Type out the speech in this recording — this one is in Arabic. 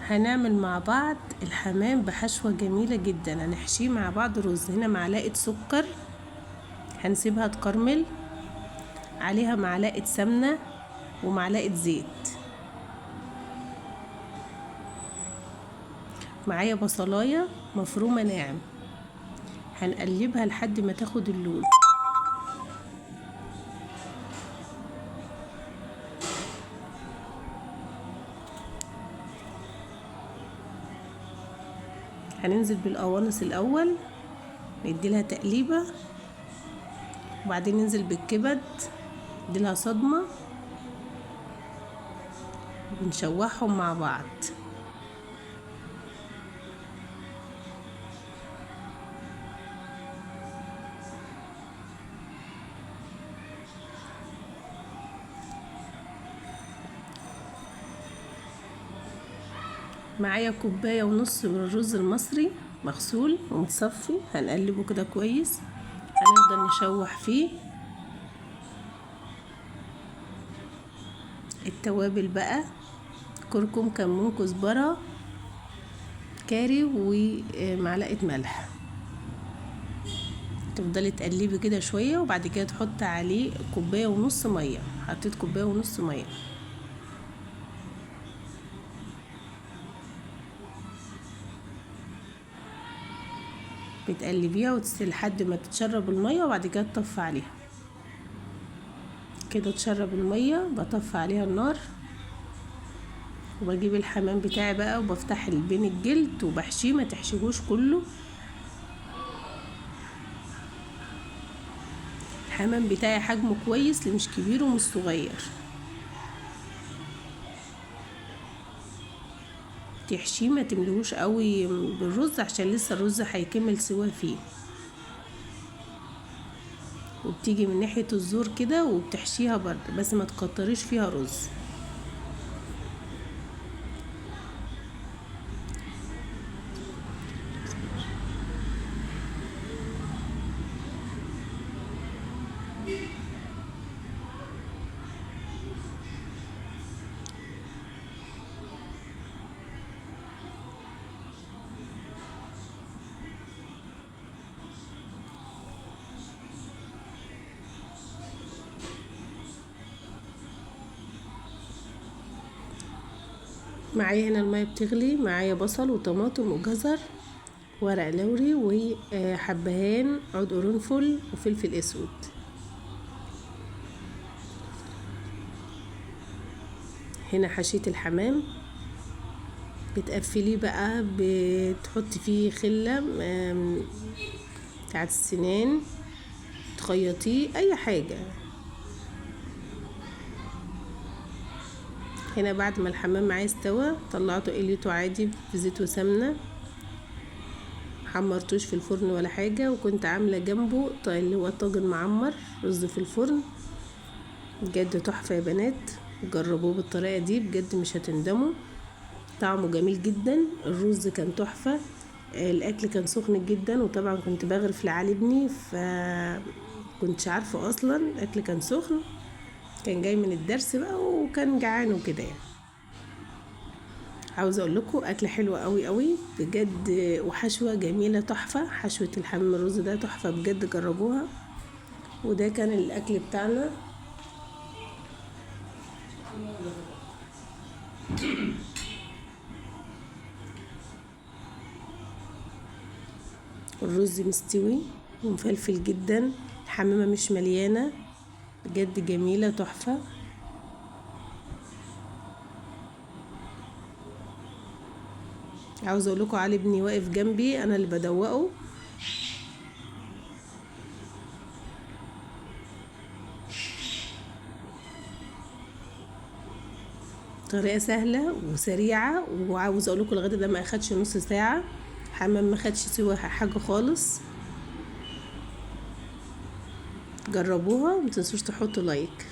هنعمل مع بعض الحمام بحشوة جميلة جدا. هنحشيه مع بعض رز. هنا معلقة سكر هنسيبها تكرمل، عليها معلقة سمنة ومعلقة زيت، معايا بصلاية مفرومة ناعم. هنقلبها لحد ما تاخد اللون. هننزل بالقوانص الاول نديلها تقليبه، وبعدين ننزل بالكبد نديلها صدمه ونشوحهم مع بعض. معايا كوبايه ونص من الرز المصري مغسول ومتصفي. هنقلبه كده كويس، هنفضل نشوح فيه. التوابل بقى كركم، كمون، كزبره، كاري، ومعلقه ملح. تفضلي تقلبي كده شويه، وبعد كده تحط عليه كوبايه ونص ميه. حطيت كوبايه ونص ميه. بتقلبيها لحد ما تتشرب الميه، وبعد كده تطفي عليها. كده تشرب الميه بطفي عليها النار، وبجيب الحمام بتاعي بقى وبفتح بين الجلد وبحشيه. ما تحشيهوش كله. الحمام بتاعي حجمه كويس، مش كبير ومش صغير. تحشيه ما تملهوش قوي بالرز عشان لسه الرز هيكمل سوا فيه. وبتيجي من ناحية الزور كده وبتحشيها برضه، بس ما تكتريش فيها رز. معايا هنا المية بتغلي، معايا بصل وطماطم وجزر، ورق لوري، وحبهان، عود قرنفل، وفلفل اسود. هنا حشيت الحمام. بتقفليه بقى، بتحطي فيه خلة بتاعت السنان، تخيطيه اي حاجة. هنا بعد ما الحمام معايا استوى طلعته قليته عادي بزيت وسمنة، محمرتوش في الفرن ولا حاجة. وكنت عاملة جنبه اللي هو طاجن معمر رز في الفرن. بجد تحفة يا بنات، جربوه بالطريقة دي بجد مش هتندموا. طعمه جميل جدا. الرز كان تحفة. الاكل كان سخن جدا، وطبعا كنت بغرف لعلي ابني، كنتش عارفة اصلا الاكل كان سخن. كان جاي من الدرس بقى وكان جعان وكده يعني. عاوزه اقول لكم اكله حلوه قوي قوي بجد، وحشوه جميله تحفه. حشوه الحمام الرز ده تحفه بجد، جربوها. وده كان الاكل بتاعنا. الرز مستوي ومفلفل جدا. الحمامه مش مليانه، بجد جميله تحفه. عاوزه اقول لكم علي ابني واقف جنبي، انا اللي بدوقه. طريقه سهله وسريعه. وعاوزه اقول لكم الغدا ده ما اخدش نص ساعه. حمام ما خدش سوى حاجه خالص. جربوها ومتنسوش تحطوا لايك.